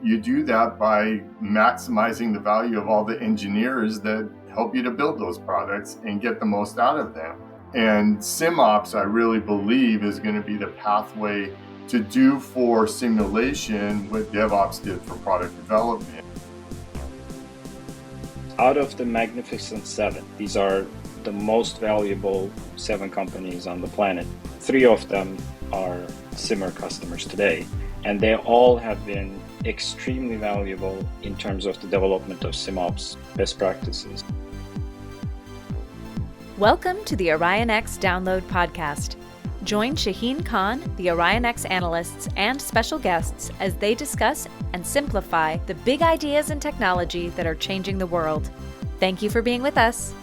you do that by maximizing the value of all the engineers that help you to build those products and get the most out of them. And SimOps, I really believe, is going to be the pathway to do for simulation what DevOps did for product development. Out of the Magnificent Seven, these are the most valuable 7 companies on the planet. 3 of them are Simr customers today, and they all have been extremely valuable in terms of the development of SimOps best practices. Welcome to the OrionX Download Podcast. Join Shaheen Khan, the OrionX analysts, and special guests as they discuss and simplify the big ideas in technology that are changing the world. Thank you for being with us.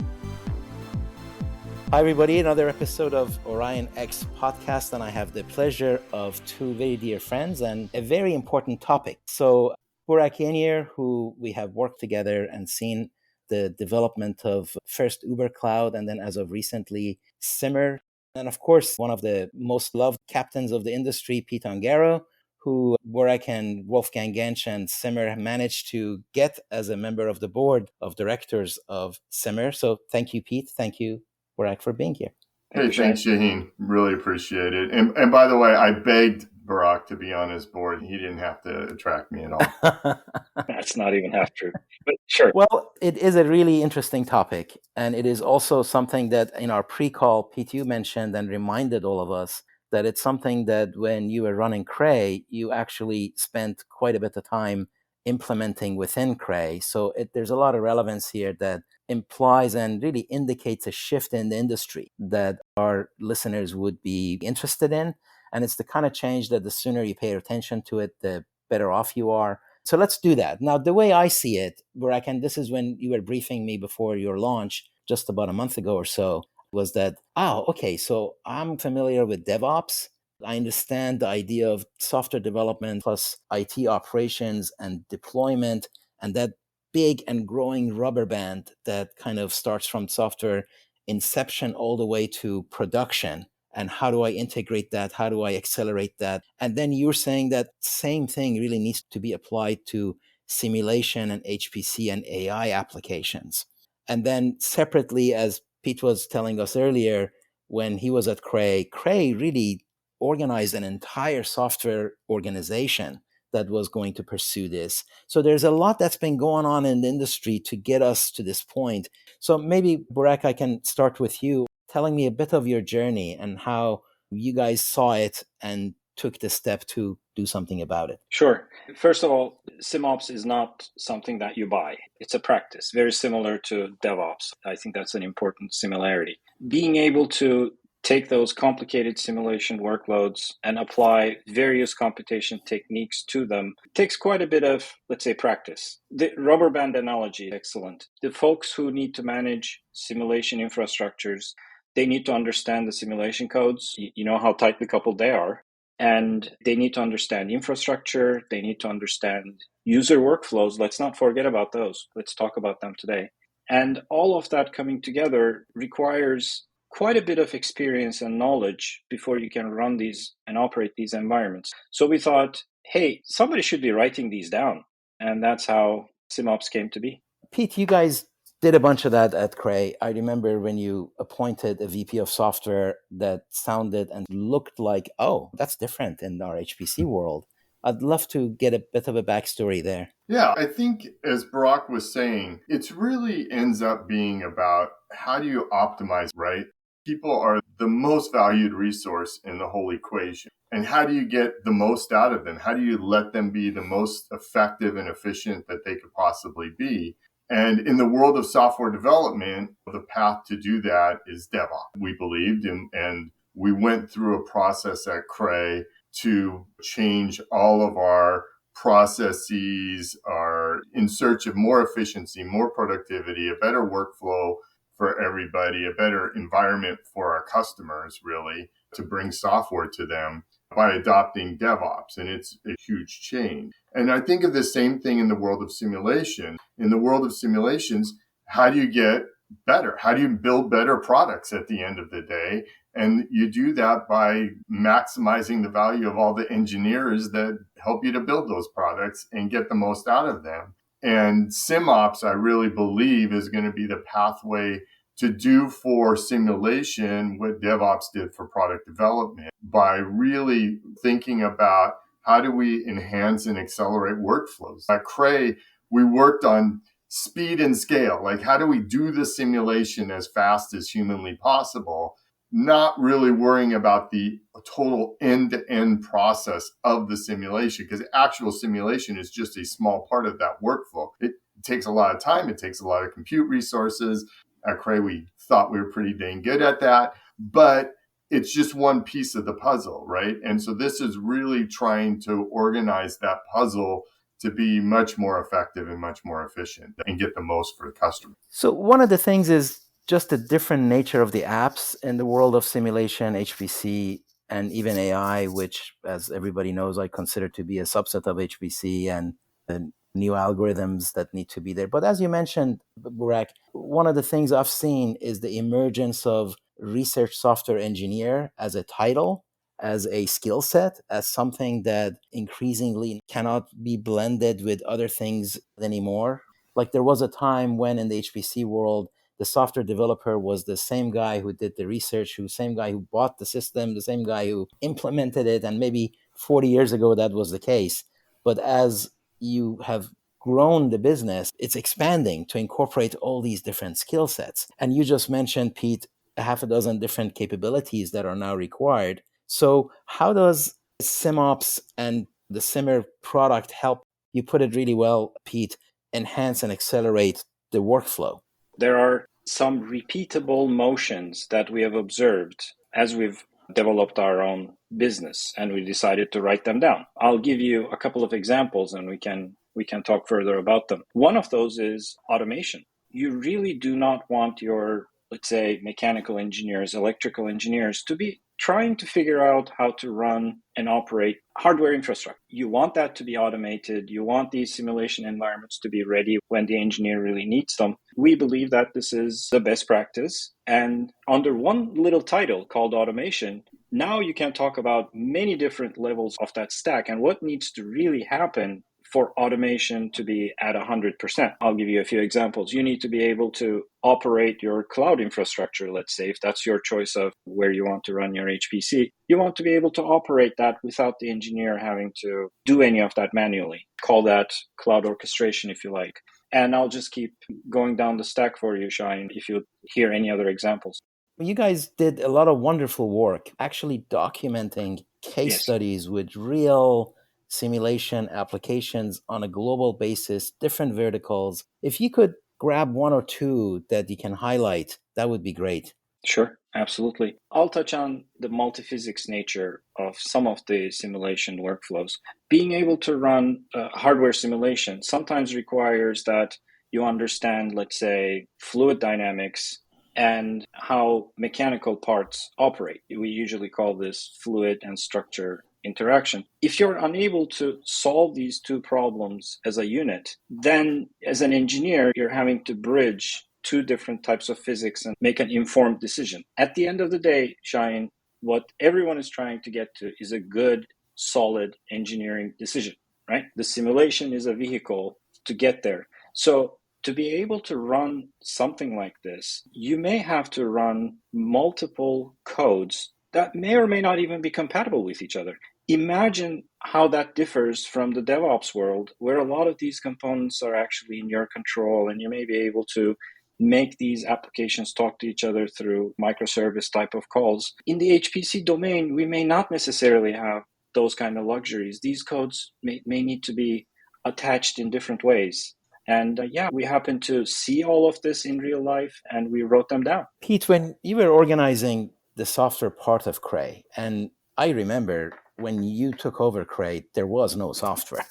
Hi, everybody. Another episode of OrionX Podcast, and I have the pleasure of 2 very dear friends and a very important topic. So, Burak, Yenier, who we have worked together and seen the development of first Uber Cloud, and then as of recently, Simr. And of course, one of the most loved captains of the industry, Pete Ungaro, who Burak and Wolfgang Gensch and Simr managed to get as a member of the board of directors of Simr. So thank you, Pete. Thank you, Burak, for being here. Hey, thanks, Shaheen. Really appreciate it. And by the way, I begged Burak to be on his board. He didn't have to attract me at all. That's not even half true, but sure. Well, it is a really interesting topic. And it is also something that in our pre-call, Pete, you mentioned and reminded all of us that it's something that when you were running Cray, you actually spent quite a bit of time implementing within Cray. So there's a lot of relevance here that implies and really indicates a shift in the industry that our listeners would be interested in. And it's the kind of change that the sooner you pay attention to it, the better off you are. So let's do that. Now, the way I see it, Burak, and this is when you were briefing me before your launch just about a month ago or so, was that, okay, so I'm familiar with DevOps. I understand the idea of software development plus IT operations and deployment and that big and growing rubber band that kind of starts from software inception all the way to production. And how do I integrate that? How do I accelerate that? And then you're saying that same thing really needs to be applied to simulation and HPC and AI applications. And then separately, as Pete was telling us earlier, when he was at Cray really organized an entire software organization that was going to pursue this. So there's a lot that's been going on in the industry to get us to this point. So maybe, Burak, I can start with you telling me a bit of your journey and how you guys saw it and took the step to do something about it. Sure. First of all, SimOps is not something that you buy. It's a practice, very similar to DevOps. I think that's an important similarity. Being able to take those complicated simulation workloads and apply various computation techniques to them takes quite a bit of, let's say, practice. The rubber band analogy is excellent. The folks who need to manage simulation infrastructures, they need to understand the simulation codes. You know how tightly coupled they are. And they need to understand infrastructure. They need to understand user workflows. Let's not forget about those. Let's talk about them today. And all of that coming together requires quite a bit of experience and knowledge before you can run these and operate these environments. So we thought, hey, somebody should be writing these down. And that's how SimOps came to be. Pete, you guys did a bunch of that at Cray. I remember when you appointed a VP of software that sounded and looked like, oh, that's different in our HPC world. I'd love to get a bit of a backstory there. Yeah, I think as Burak was saying, it really ends up being about how do you optimize, right? People are the most valued resource in the whole equation. And how do you get the most out of them? How do you let them be the most effective and efficient that they could possibly be? And in the world of software development, the path to do that is DevOps, we believed. And we went through a process at Cray to change all of our processes, are in search of more efficiency, more productivity, a better workflow for everybody, a better environment for our customers, really, to bring software to them by adopting DevOps. And it's a huge change. And I think of the same thing in the world of simulation. In the world of simulations, how do you get better? How do you build better products at the end of the day? And you do that by maximizing the value of all the engineers that help you to build those products and get the most out of them. And SimOps, I really believe, is going to be the pathway to do for simulation what DevOps did for product development by really thinking about how do we enhance and accelerate workflows. At Cray, we worked on speed and scale. Like, how do we do the simulation as fast as humanly possible? Not really worrying about the total end-to-end process of the simulation, because actual simulation is just a small part of that workflow. It takes a lot of time. It takes a lot of compute resources. At Cray, we thought we were pretty dang good at that, but it's just one piece of the puzzle, right? And so this is really trying to organize that puzzle to be much more effective and much more efficient and get the most for the customer. So one of the things is just the different nature of the apps in the world of simulation, HPC, and even AI, which, as everybody knows, I consider to be a subset of HPC and the new algorithms that need to be there. But as you mentioned, Burak, one of the things I've seen is the emergence of research software engineer as a title, as a skill set, as something that increasingly cannot be blended with other things anymore. Like there was a time when in the HPC world, the software developer was the same guy who did the research, the same guy who bought the system, the same guy who implemented it. And maybe 40 years ago, that was the case. But as you have grown the business, it's expanding to incorporate all these different skill sets. And you just mentioned, Pete, a half a dozen different capabilities that are now required. So how does SimOps and the Simr product help? You put it really well, Pete, enhance and accelerate the workflow. There are some repeatable motions that we have observed as we've developed our own business, and we decided to write them down. I'll give you a couple of examples and we can talk further about them. One of those is automation. You really do not want your, let's say, mechanical engineers, electrical engineers to be trying to figure out how to run and operate hardware infrastructure. You want that to be automated. You want these simulation environments to be ready when the engineer really needs them. We believe that this is the best practice. And under one little title called automation, now you can talk about many different levels of that stack and what needs to really happen for automation to be at 100%. I'll give you a few examples. You need to be able to operate your cloud infrastructure, let's say, if that's your choice of where you want to run your HPC. You want to be able to operate that without the engineer having to do any of that manually. Call that cloud orchestration, if you like. And I'll just keep going down the stack for you, Shaheen, if you hear any other examples. You guys did a lot of wonderful work actually documenting case studies with real simulation applications on a global basis, different verticals. If you could grab one or two that you can highlight, that would be great. Sure, absolutely. I'll touch on the multi-physics nature of some of the simulation workflows. Being able to run hardware simulation sometimes requires that you understand, let's say, fluid dynamics and how mechanical parts operate. We usually call this fluid and structure interaction. If you're unable to solve these two problems as a unit, then as an engineer, you're having to bridge two different types of physics and make an informed decision. At the end of the day, Shaheen, what everyone is trying to get to is a good, solid engineering decision, right? The simulation is a vehicle to get there. So to be able to run something like this, you may have to run multiple codes that may or may not even be compatible with each other. Imagine how that differs from the DevOps world, where a lot of these components are actually in your control, and you may be able to make these applications talk to each other through microservice type of calls. In the HPC domain, we may not necessarily have those kind of luxuries. These codes may need to be attached in different ways. And we happen to see all of this in real life, and we wrote them down. Pete, when you were organizing the software part of Cray, and I remember when you took over Cray, there was no software.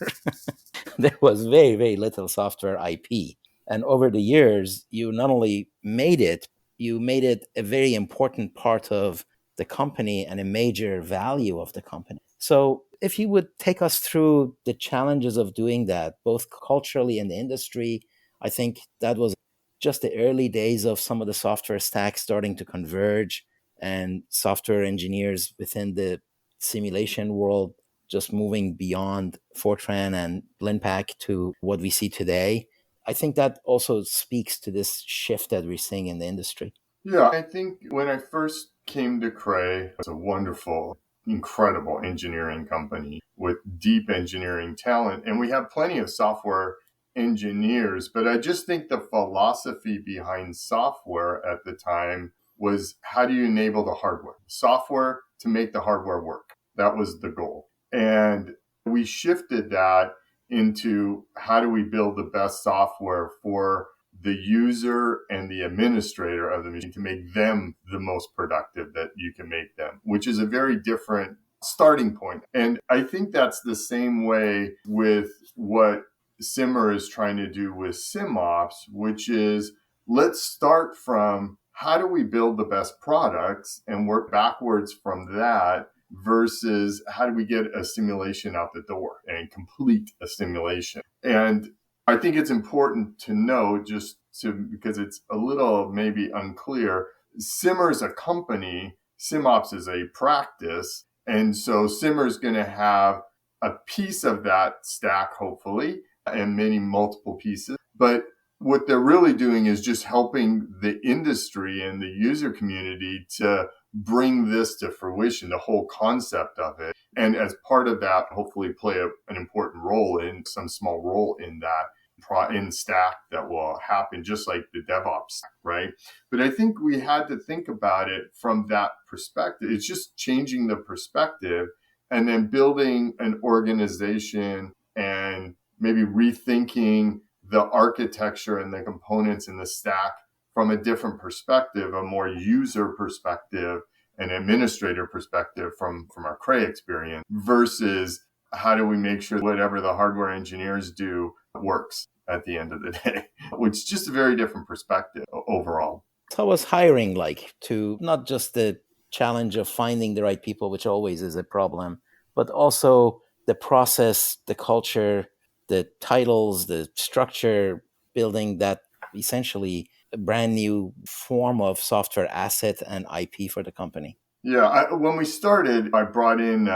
There was very, very little software IP. And over the years, you not only made it, you made it a very important part of the company and a major value of the company. So if you would take us through the challenges of doing that, both culturally and the industry, I think that was just the early days of some of the software stacks starting to converge. and software engineers within the simulation world just moving beyond Fortran and Blindpack to what we see today. I think that also speaks to this shift that we're seeing in the industry. Yeah, I think when I first came to Cray, it's a wonderful, incredible engineering company with deep engineering talent. And we have plenty of software engineers, but I just think the philosophy behind software at the time was, how do you enable the hardware? Software to make the hardware work. That was the goal. And we shifted that into, how do we build the best software for the user and the administrator of the machine to make them the most productive that you can make them, which is a very different starting point. And I think that's the same way with what Simr is trying to do with SimOps, which is, let's start from, how do we build the best products and work backwards from that, versus how do we get a simulation out the door and complete a simulation. And I think it's important to know, because it's a little maybe unclear, Simr is a company, SimOps is a practice. And so Simr is going to have a piece of that stack, hopefully, and many multiple pieces. But what they're really doing is just helping the industry and the user community to bring this to fruition, the whole concept of it. And as part of that, hopefully play an important role, in some small role in that in stack that will happen, just like the DevOps, right? But I think we had to think about it from that perspective. It's just changing the perspective and then building an organization and maybe rethinking the architecture and the components in the stack from a different perspective, a more user perspective, an administrator perspective from our Cray experience, versus how do we make sure whatever the hardware engineers do works at the end of the day, which is just a very different perspective overall. So was hiring like, to not just the challenge of finding the right people, which always is a problem, but also the process, the culture, the titles, the structure, building that essentially a brand new form of software asset and IP for the company? Yeah, when we started, I brought in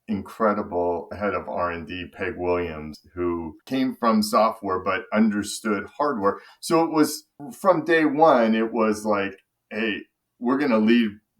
incredible head of R&D, Peg Williams, who came from software but understood hardware. So it was, from day one, it was like, hey,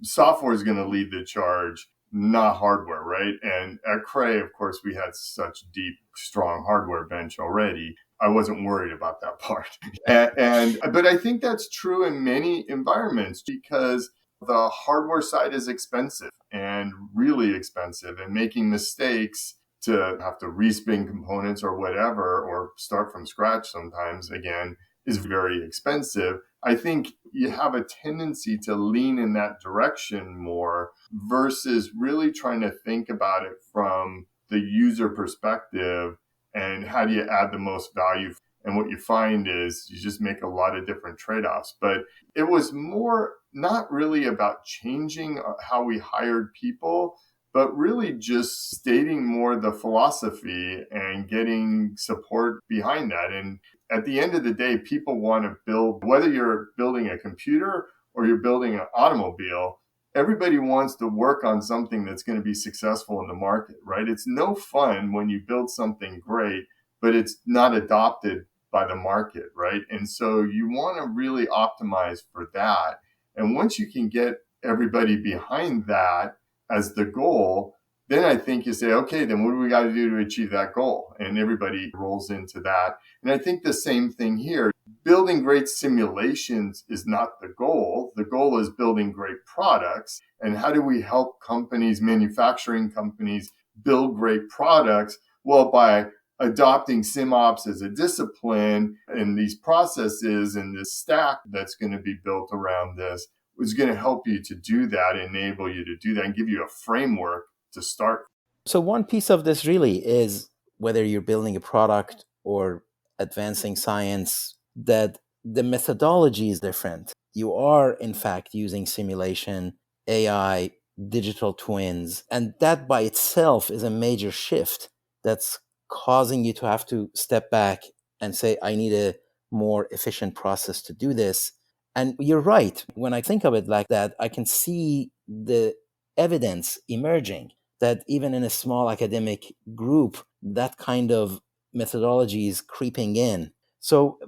software is going to lead the charge, not hardware, right? And at Cray, of course, we had such deep, strong hardware bench already. I wasn't worried about that part. But I think that's true in many environments, because the hardware side is expensive and really expensive, and making mistakes to have to respin components or whatever, or start from scratch sometimes again, is very expensive. I think you have a tendency to lean in that direction more, versus really trying to think about it from the user perspective and how do you add the most value. And what you find is you just make a lot of different trade-offs. But it was more not really about changing how we hired people, but really just stating more the philosophy and getting support behind that. And at the end of the day, people want to build, whether you're building a computer or you're building an automobile, everybody wants to work on something that's going to be successful in the market, right? It's no fun when you build something great, but it's not adopted by the market, right? And so you want to really optimize for that. And once you can get everybody behind that as the goal, then I think you say, okay, then what do we got to do to achieve that goal? And everybody rolls into that. And I think the same thing here. Building great simulations is not the goal. The goal is building great products. And how do we help companies, manufacturing companies, build great products? Well, by adopting SimOps as a discipline and these processes and this stack that's going to be built around this is going to help you to do that, enable you to do that, and give you a framework to start. So one piece of this really is, whether you're building a product or advancing science, that the methodology is different. You are, in fact, using simulation, AI, digital twins, and that by itself is a major shift that's causing you to have to step back and say, I need a more efficient process to do this. And you're right. When I think of it like that, I can see the evidence emerging that even in a small academic group, that kind of methodology is creeping in. So,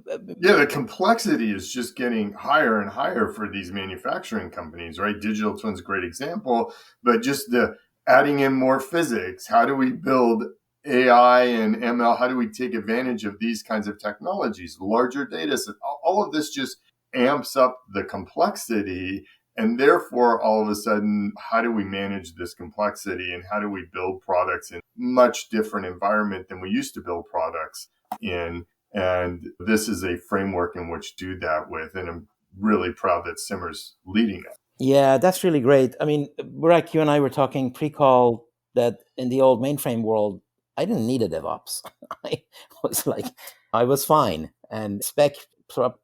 yeah, the complexity is just getting higher and higher for these manufacturing companies, right? Digital twin's a great example, but just the adding in more physics. How do we build AI and ML? How do we take advantage of these kinds of technologies? Larger data sets. All of this just amps up the complexity. And therefore, all of a sudden, how do we manage this complexity and how do we build products in much different environment than we used to build products in? And this is a framework in which to do that with. And I'm really proud that Simr's leading it. yeah, that's really great. I mean, Burak, you and I were talking pre-call that in the old mainframe world, I didn't need a DevOps. I was like, I was fine and spec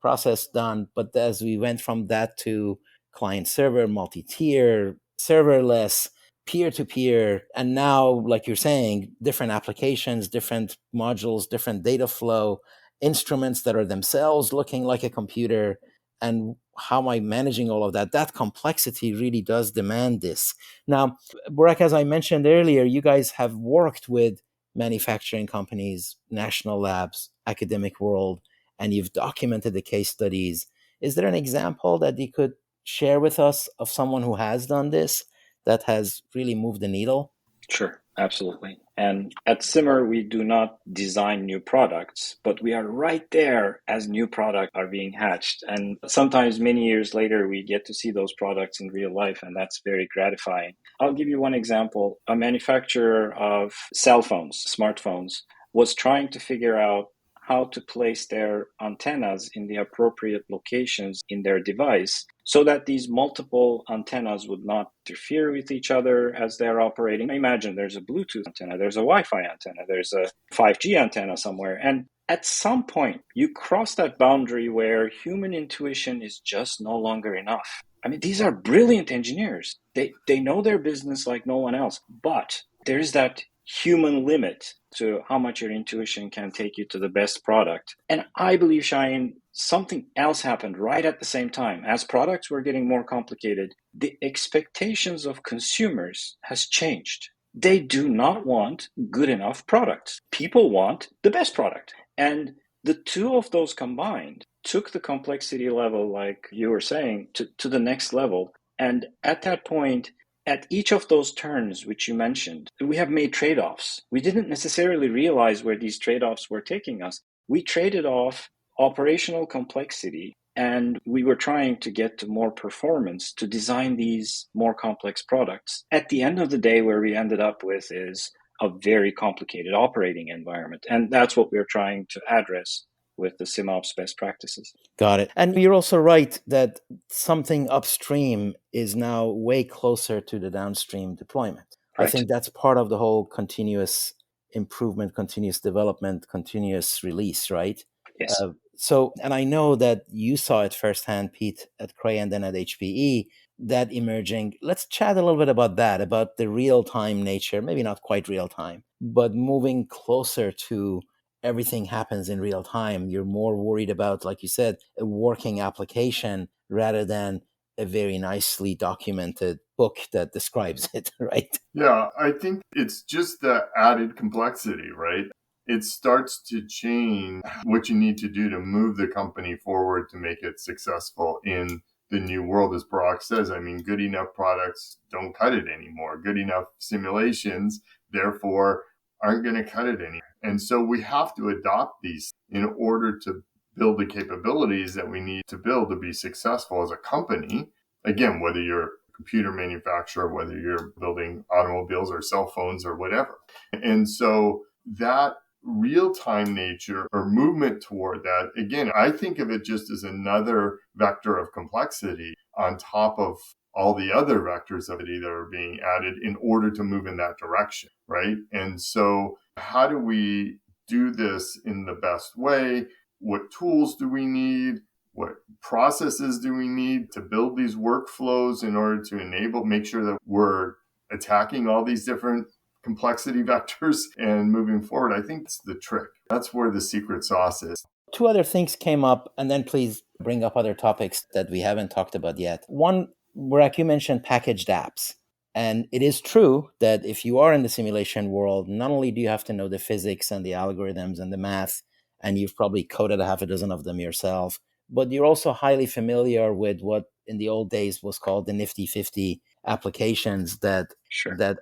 process done. But as we went from that to client server, multi-tier, serverless, peer-to-peer, and now, like you're saying, different applications, different modules, different data flow, instruments that are themselves looking like a computer, and how am I managing all of that? That complexity really does demand this. Now, Burak, as I mentioned earlier, you guys have worked with manufacturing companies, national labs, academic world, and you've documented the case studies. Is there an example that you could share with us of someone who has done this that has really moved the needle? Sure, absolutely. And at Simr, we do not design new products, but we are right there as new products are being hatched. And sometimes many years later, we get to see those products in real life, and that's very gratifying. I'll give you one example. A manufacturer of cell phones, smartphones, was trying to figure out how to place their antennas in the appropriate locations in their device so that these multiple antennas would not interfere with each other as they're operating. Imagine there's a Bluetooth antenna, there's a Wi-Fi antenna, there's a 5G antenna somewhere. And at some point, you cross that boundary where human intuition is just no longer enough. I mean, these are brilliant engineers. They know their business like no one else, but there's that human limit to how much your intuition can take you to the best product. And I believe, Shaheen, something else happened right at the same time. As products were getting more complicated, the expectations of consumers has changed. They do not want good enough products. People want the best product. And the two of those combined took the complexity level, like you were saying, to the next level. And at that point, at each of those turns, which you mentioned, we have made trade-offs. We didn't necessarily realize where these trade-offs were taking us. We traded off operational complexity, and we were trying to get to more performance to design these more complex products. At the end of the day, where we ended up with is a very complicated operating environment. And that's what we're trying to address with the SimOps best practices. Got it. And you're also right that something upstream is now way closer to the downstream deployment. Right. I think that's part of the whole continuous improvement, continuous development, continuous release, right? Yes. And I know that you saw it firsthand, Pete, at Cray and then at HPE, that emerging. Let's chat a little bit about that, about the real-time nature, maybe not quite real-time, but moving closer to everything happens in real time. You're more worried about, like you said, a working application rather than a very nicely documented book that describes it, right? Yeah, I think it's just the added complexity, right? It starts to change what you need to do to move the company forward to make it successful in the new world, as Burak says. I mean, good enough products don't cut it anymore. Good enough simulations, therefore, aren't going to cut it anymore. And so we have to adopt these in order to build the capabilities that we need to build to be successful as a company. Again, whether you're a computer manufacturer, whether you're building automobiles or cell phones or whatever. And so that real-time nature or movement toward that, again, I think of it just as another vector of complexity on top of all the other vectors of it that are being added in order to move in that direction, right? And so how do we do this in the best way? What tools do we need? What processes do we need to build these workflows in order to make sure that we're attacking all these different complexity vectors and moving forward? I think it's the trick. That's where the secret sauce is. Two other things came up, and then please bring up other topics that we haven't talked about yet. One, Burak, you mentioned packaged apps. And it is true that if you are in the simulation world, not only do you have to know the physics and the algorithms and the math, and you've probably coded a half a dozen of them yourself, but you're also highly familiar with what in the old days was called the nifty 50 applications that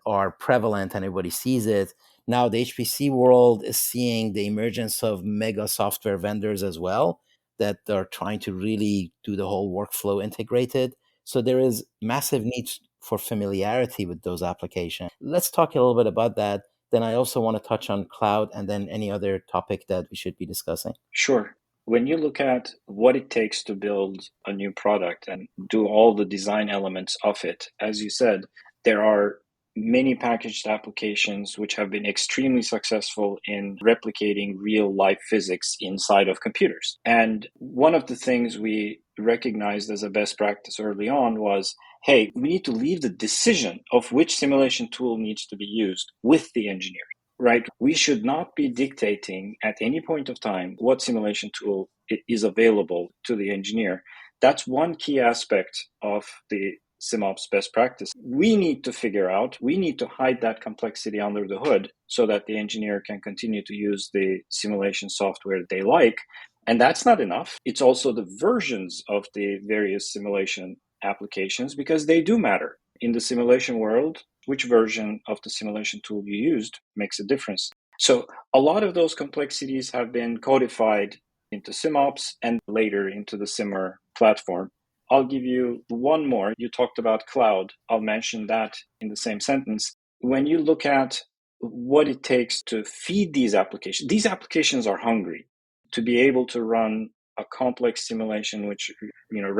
are prevalent and everybody sees it. Now the HPC world is seeing the emergence of mega software vendors as well that are trying to really do the whole workflow integrated. So there is massive need for familiarity with those applications. Let's talk a little bit about that. Then I also want to touch on cloud and then any other topic that we should be discussing. Sure. When you look at what it takes to build a new product and do all the design elements of it, as you said, there are many packaged applications which have been extremely successful in replicating real life physics inside of computers. And one of the things we recognized as a best practice early on was, hey, we need to leave the decision of which simulation tool needs to be used with the engineer. Right? We should not be dictating at any point of time what simulation tool is available to the engineer. That's one key aspect of the SimOps best practice. We need to hide that complexity under the hood so that the engineer can continue to use the simulation software they like. And that's not enough. It's also the versions of the various simulation applications, because they do matter. In the simulation world, which version of the simulation tool you used makes a difference. So a lot of those complexities have been codified into SimOps and later into the Simr platform. I'll give you one more. You talked about cloud. I'll mention that in the same sentence. When you look at what it takes to feed these applications are hungry. To be able to run a complex simulation, which,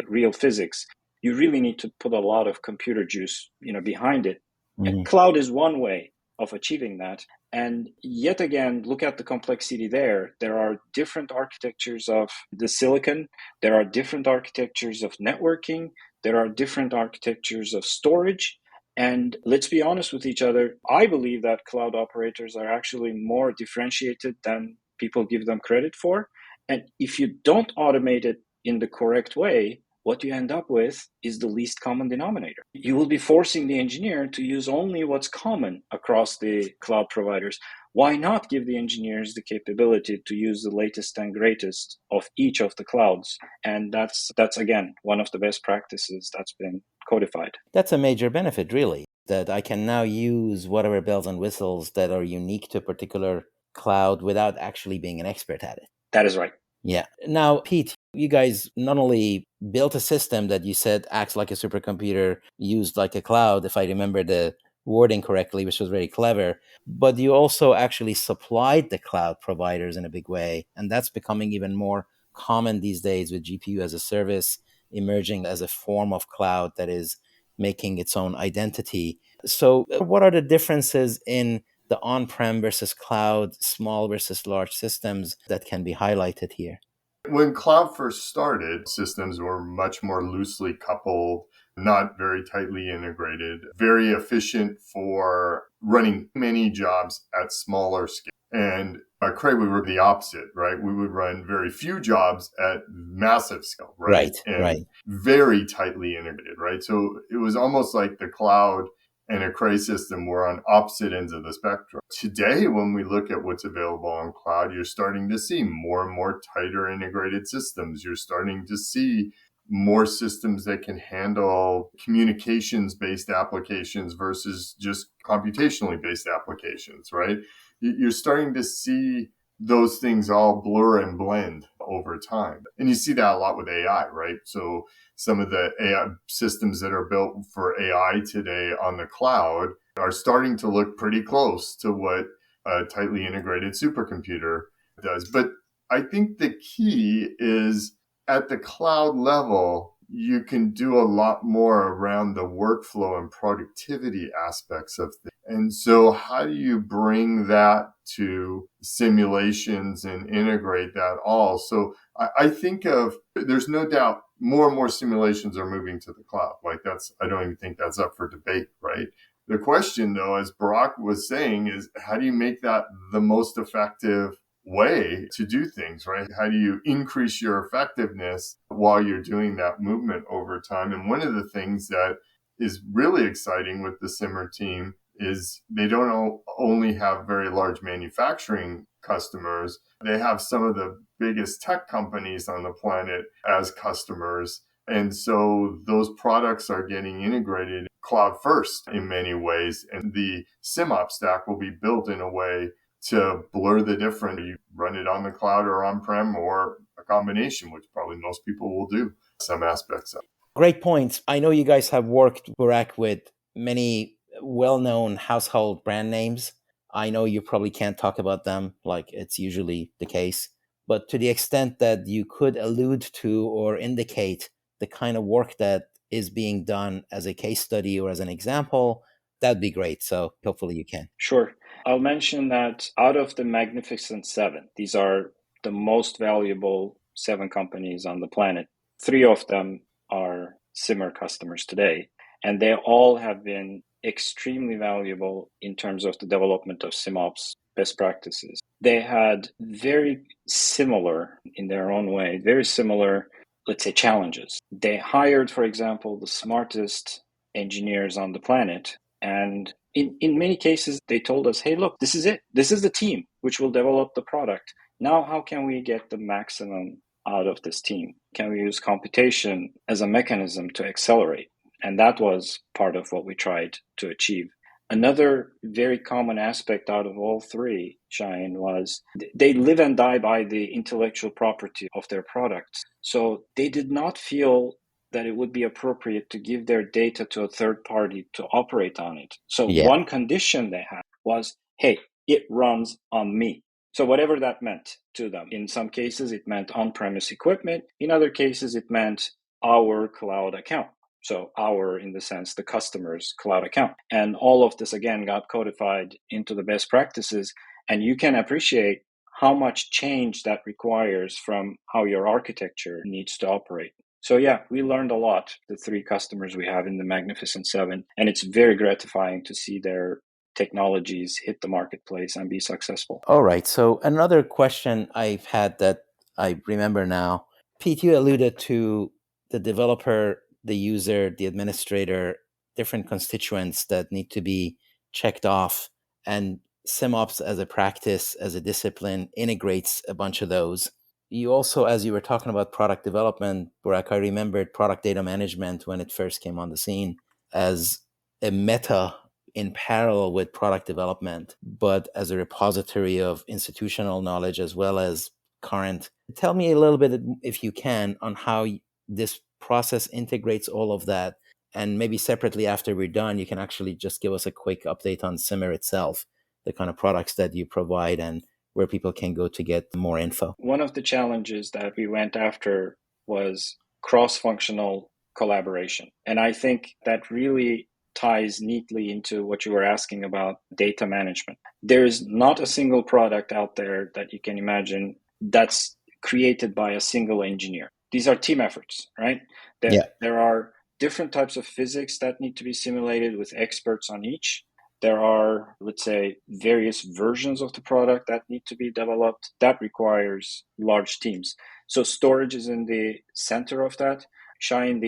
real physics, you really need to put a lot of computer juice, behind it. And cloud is one way of achieving that. And yet again, look at the complexity there. There are different architectures of the silicon. There are different architectures of networking. There are different architectures of storage. And let's be honest with each other. I believe that cloud operators are actually more differentiated than people give them credit for. And if you don't automate it in the correct way, what you end up with is the least common denominator. You will be forcing the engineer to use only what's common across the cloud providers. Why not give the engineers the capability to use the latest and greatest of each of the clouds? And that's again, one of the best practices that's been codified. That's a major benefit, really, that I can now use whatever bells and whistles that are unique to a particular cloud without actually being an expert at it. That is right. Yeah. Now, Pete, you guys not only built a system that you said acts like a supercomputer, used like a cloud, if I remember the wording correctly, which was very clever, but you also actually supplied the cloud providers in a big way. And that's becoming even more common these days with GPU as a service emerging as a form of cloud that is making its own identity. So what are the differences in the on-prem versus cloud, small versus large systems that can be highlighted here? When cloud first started, systems were much more loosely coupled, not very tightly integrated, very efficient for running many jobs at smaller scale. And at Cray, we were the opposite, right? We would run very few jobs at massive scale, right? Right. Very tightly integrated, right? So it was almost like the cloud and a Cray system were on opposite ends of the spectrum. Today, when we look at what's available on cloud, you're starting to see more and more tighter integrated systems. You're starting to see more systems that can handle communications-based applications versus just computationally based applications, right? You're starting to see those things all blur and blend over time. And you see that a lot with AI, right? So some of the AI systems that are built for AI today on the cloud are starting to look pretty close to what a tightly integrated supercomputer does. But I think the key is at the cloud level, you can do a lot more around the workflow and productivity aspects of things. And so how do you bring that to simulations and integrate that all? So I think there's no doubt more and more simulations are moving to the cloud. I don't even think that's up for debate, right? The question though, as Burak was saying, is how do you make that the most effective way to do things, right? How do you increase your effectiveness while you're doing that movement over time? And one of the things that is really exciting with the Simr team is they don't only have very large manufacturing customers, they have some of the biggest tech companies on the planet as customers. And so those products are getting integrated cloud first in many ways. And the SimOps stack will be built in a way to blur the difference. You run it on the cloud or on-prem or a combination, which probably most people will do some aspects of. Great points. I know you guys have worked, Burak, with many well-known household brand names. I know you probably can't talk about them like it's usually the case, but to the extent that you could allude to or indicate the kind of work that is being done as a case study or as an example, that'd be great. So hopefully you can. Sure. I'll mention that out of the Magnificent Seven, these are the most valuable 7 companies on the planet. 3 of them are Simr customers today, and they all have been extremely valuable in terms of the development of SimOps best practices. They had very similar, in their own way, very similar, let's say, challenges. They hired, for example, the smartest engineers on the planet, and in many cases, they told us, hey, look, this is it. This is the team which will develop the product. Now, how can we get the maximum out of this team? Can we use computation as a mechanism to accelerate? And that was part of what we tried to achieve. Another very common aspect out of all 3, Shaheen, was they live and die by the intellectual property of their products. So they did not feel that it would be appropriate to give their data to a third party to operate on it. So one condition they had was, hey, it runs on me. So whatever that meant to them. In some cases, it meant on-premise equipment. In other cases, it meant our cloud account. So our, in the sense, the customer's cloud account. And all of this, again, got codified into the best practices. And you can appreciate how much change that requires from how your architecture needs to operate. So yeah, we learned a lot, the 3 customers we have in the Magnificent Seven, and it's very gratifying to see their technologies hit the marketplace and be successful. All right. So another question I've had that I remember now, Pete, you alluded to the developer, the user, the administrator, different constituents that need to be checked off. And SimOps as a practice, as a discipline, integrates a bunch of those. You also, as you were talking about product development, Burak, I remembered product data management when it first came on the scene as a meta in parallel with product development, but as a repository of institutional knowledge as well as current. Tell me a little bit, if you can, on how this process integrates all of that. And maybe separately after we're done, you can actually just give us a quick update on Simr itself, the kind of products that you provide and where people can go to get more info. One of the challenges that we went after was cross-functional collaboration. And I think that really ties neatly into what you were asking about data management. There is not a single product out there that you can imagine that's created by a single engineer. These are team efforts, right? There are different types of physics that need to be simulated with experts on each. There are, let's say, various versions of the product that need to be developed. That requires large teams. So storage is in the center of that. Shaheen,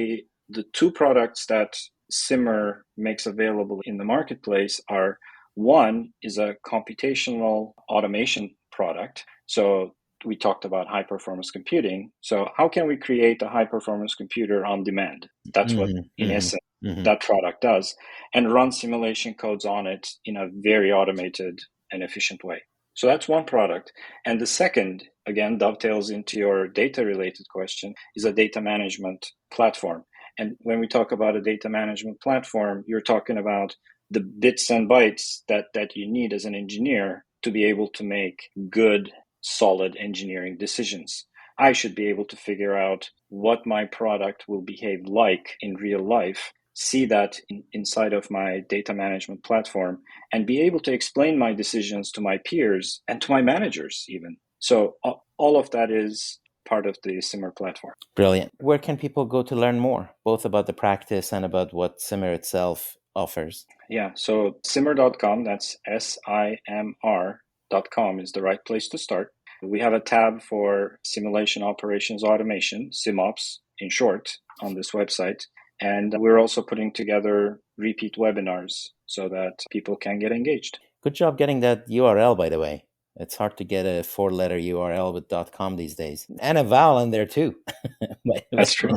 the 2 products that Simr makes available in the marketplace are, one is a computational automation product. So we talked about high performance computing. So how can we create a high performance computer on demand? That's what, in essence, that product does, and run simulation codes on it in a very automated and efficient way. So that's one product. And the second, again, dovetails into your data-related question, is a data management platform. And when we talk about a data management platform, you're talking about the bits and bytes that you need as an engineer to be able to make good, solid engineering decisions. I should be able to figure out what my product will behave like in real life, see that inside of my data management platform, and be able to explain my decisions to my peers and to my managers even. So all of that is part of the Simr platform. Brilliant. Where can people go to learn more, both about the practice and about what Simr itself offers? Yeah, so simr.com, that's SIMR.com is the right place to start. We have a tab for simulation operations automation, SimOps in short, on this website. And we're also putting together repeat webinars so that people can get engaged. Good job getting that URL, by the way. It's hard to get a 4-letter URL with .com these days. And a vowel in there too. That's true.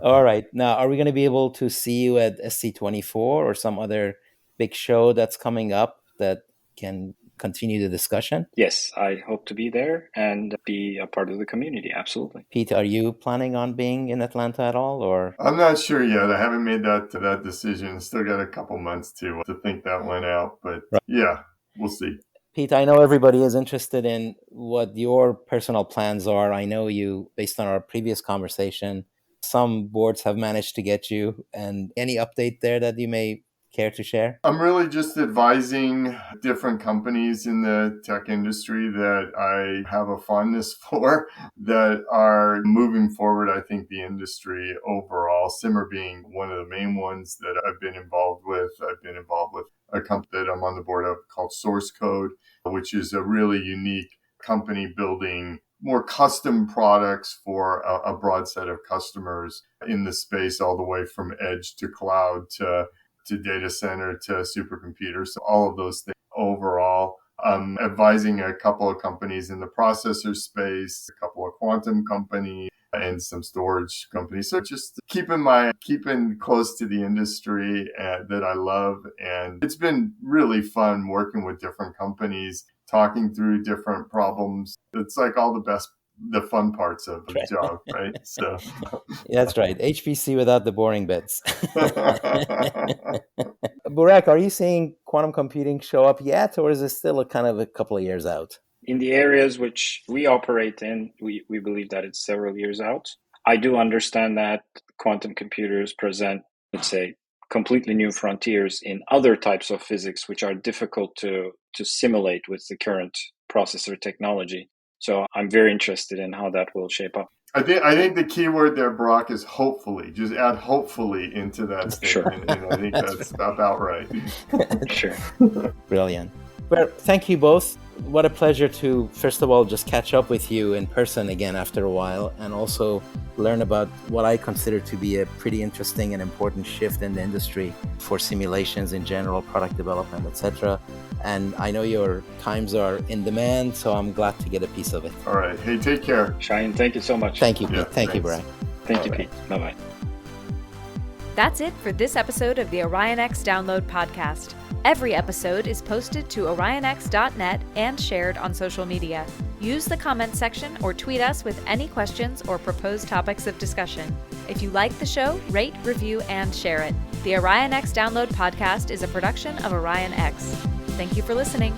All right. Now, are we going to be able to see you at SC24 or some other big show that's coming up that can continue the discussion? Yes, I hope to be there and be a part of the community. Absolutely. Pete, are you planning on being in Atlanta at all, or? I'm not sure yet. I haven't made that decision. Still got a couple months to think that one out. But yeah, we'll see. Pete, I know everybody is interested in what your personal plans are. I know you, based on our previous conversation, some boards have managed to get you. And any update there that you may care to share? I'm really just advising different companies in the tech industry that I have a fondness for that are moving forward, I think, the industry overall. Simr being one of the main ones that I've been involved with. I've been involved with a company that I'm on the board of called Source Code, which is a really unique company building more custom products for a broad set of customers in the space, all the way from edge to cloud to data center to supercomputers. So all of those things overall. I'm advising a couple of companies in the processor space, a couple of quantum companies, and some storage companies. So just keeping close to the industry that I love. And it's been really fun working with different companies, talking through different problems. It's like all the fun parts of the job, right? So that's right. HPC without the boring bits. Burak, are you seeing quantum computing show up yet, or is it still a couple of years out? In the areas which we operate in, we believe that it's several years out. I do understand that quantum computers present, let's say, completely new frontiers in other types of physics, which are difficult to simulate with the current processor technology. So I'm very interested in how that will shape up. I think the key word there, Burak, is hopefully. Just add hopefully into that statement, and I think that's about right. Sure. Brilliant. Well, thank you both. What a pleasure to, first of all, just catch up with you in person again after a while, and also learn about what I consider to be a pretty interesting and important shift in the industry for simulations in general, product development, etc. And I know your times are in demand, so I'm glad to get a piece of it. All right. Hey, take care. Shaheen, thank you so much. Thank you, Pete. Yeah, thank you, Burak. Thank you, Pete. Bye-bye. That's it for this episode of the OrionX Download Podcast. Every episode is posted to orionx.net and shared on social media. Use the comment section or tweet us with any questions or proposed topics of discussion. If you like the show, rate, review, and share it. The OrionX Download Podcast is a production of OrionX. Thank you for listening.